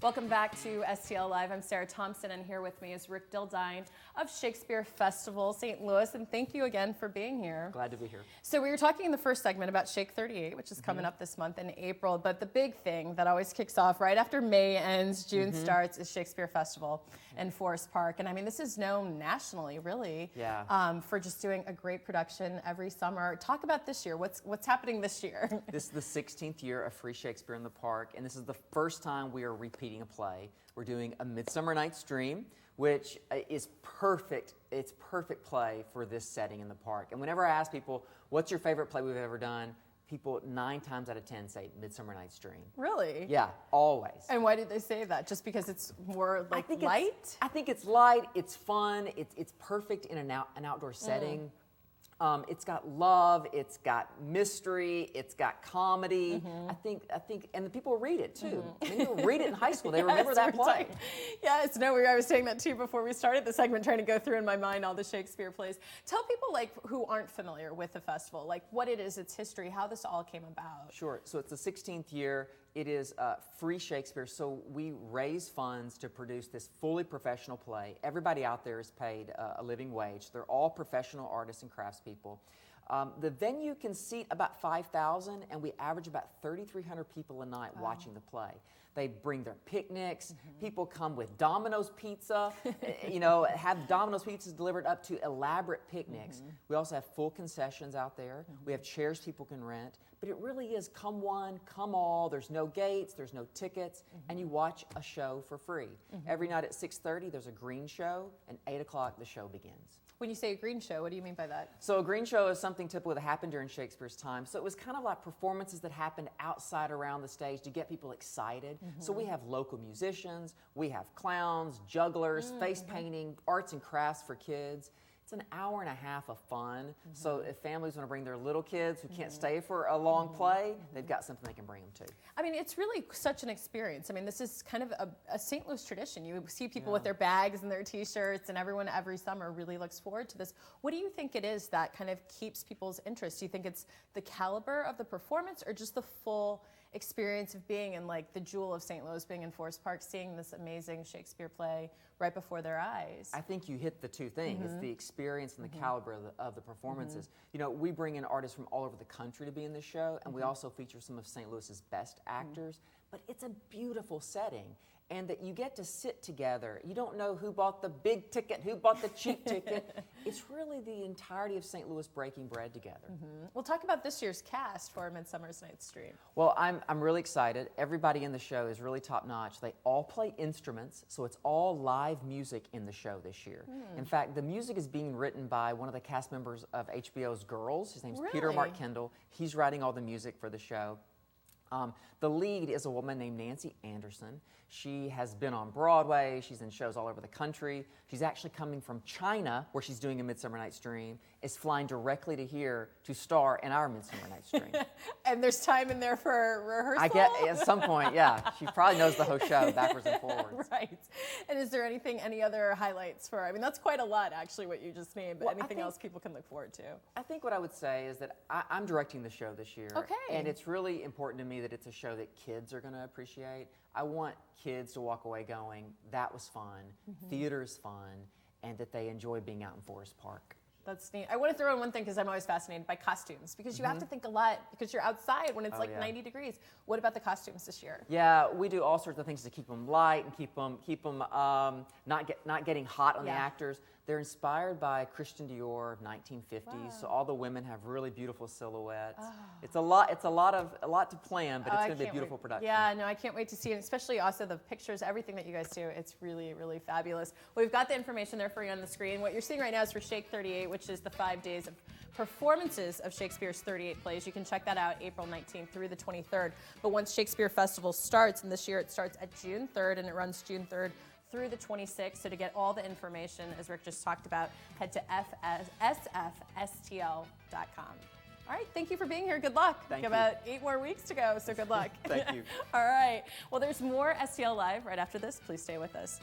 Welcome back to STL Live. I'm Sarah Thompson, and here with me is Rick Dildine of Shakespeare Festival, St. Louis, and thank you again for being here. Glad to be here. So we were talking in the first segment about Shake 38, which is coming up this month in April, but the big thing that always kicks off right after May ends, June starts, is Shakespeare Festival in Forest Park. And I mean, this is known nationally, really, for just doing a great production every summer. Talk about this year. What's happening this year? This is the 16th year of Free Shakespeare in the Park, and this is the first time we are repeating a play. We're doing A Midsummer Night's Dream, which is perfect. It's perfect play for this setting in the park. And whenever I ask people, what's your favorite play we've ever done? People 9 times out of 10 say Midsummer Night's Dream. Really? Yeah, always. And why did they say that? Just because it's more like light? I think it's light, it's fun, it's perfect in an outdoor setting. It's got love, it's got mystery, it's got comedy. I think, and the people read it too. Many people read it in high school. They remember that play. Yes, no, I was saying that too before we started the segment, trying to go through in my mind all the Shakespeare plays. Tell people who aren't familiar with the festival, what it is, its history, how this all came about. Sure. So it's the 16th year. It is free Shakespeare, so we raise funds to produce this fully professional play. Everybody out there is paid a living wage. They're all professional artists and craftspeople. The venue can seat about 5,000, and we average about 3,300 people a night watching the play. They bring their picnics. People come with Domino's pizza, have Domino's pizzas delivered up to elaborate picnics. We also have full concessions out there. We have chairs people can rent. But it really is come one, come all. There's no gates, there's no tickets, and you watch a show for free. Every night at 6:30, there's a green show, and 8 o'clock, the show begins. When you say a green show, what do you mean by that? So a green show is something typical that happened during Shakespeare's time. So it was kind of like performances that happened outside around the stage to get people excited. So we have local musicians, we have clowns, jugglers, face painting, arts and crafts for kids. It's an hour and a half of fun. So if families want to bring their little kids who can't stay for a long play, they've got something they can bring them to. I mean, it's really such an experience. I mean, this is kind of a St. Louis tradition. You see people with their bags and their T-shirts, and everyone every summer really looks forward to this. What do you think it is that kind of keeps people's interest? Do you think it's the caliber of the performance, or just the full experience of being in the jewel of St. Louis, being in Forest Park, seeing this amazing Shakespeare play right before their eyes? I think you hit the two things. It's the experience and the caliber of the performances. You know, we bring in artists from all over the country to be in this show, and we also feature some of St. Louis's best actors, but it's a beautiful setting. And that you get to sit together. You don't know who bought the big ticket, who bought the cheap ticket. It's really the entirety of St. Louis breaking bread together. We'll talk about this year's cast for Midsummer Night's Dream. Well, I'm really excited. Everybody in the show is really top notch. They all play instruments, so it's all live music in the show this year. In fact, the music is being written by one of the cast members of HBO's Girls. His name's Peter Mark Kendall. He's writing all the music for the show. The lead is a woman named Nancy Anderson. She has been on Broadway. She's in shows all over the country. She's actually coming from China, where she's doing A Midsummer Night's Dream, is flying directly to here to star in our Midsummer Night's Dream. And there's time in there for rehearsal? I get at some point, yeah. She probably knows the whole show backwards and forwards. Right. And is there any other highlights for, I mean, that's quite a lot, actually, what you just named, but anything else people can look forward to? I think what I would say is that I'm directing the show this year. Okay. And it's really important to me that it's a show that kids are going to appreciate. I want kids to walk away going, that was fun, theater is fun, and that they enjoy being out in Forest Park. That's neat. I want to throw in one thing because I'm always fascinated by costumes, because you have to think a lot because you're outside when it's 90 degrees. What about the costumes this year? Yeah, we do all sorts of things to keep them light and keep them not getting hot on the actors. They're inspired by Christian Dior of 1950s, so all the women have really beautiful silhouettes. It's a lot to plan, but it's going to be a beautiful production. Yeah, no, I can't wait to see it, especially also the pictures, everything that you guys do. It's really, really fabulous. Well, we've got the information there for you on the screen. What you're seeing right now is for Shake 38, which is the 5 days of performances of Shakespeare's 38 plays. You can check that out April 19th through the 23rd. But once Shakespeare Festival starts, and this year it starts at June 3rd, and it runs June 3rd through the 26th. So to get all the information, as Rick just talked about, head to SFSTL.com. All right, thank you for being here. Good luck. Thank you. About 8 more weeks to go, so good luck. Thank you. All right. Well, there's more STL Live right after this. Please stay with us.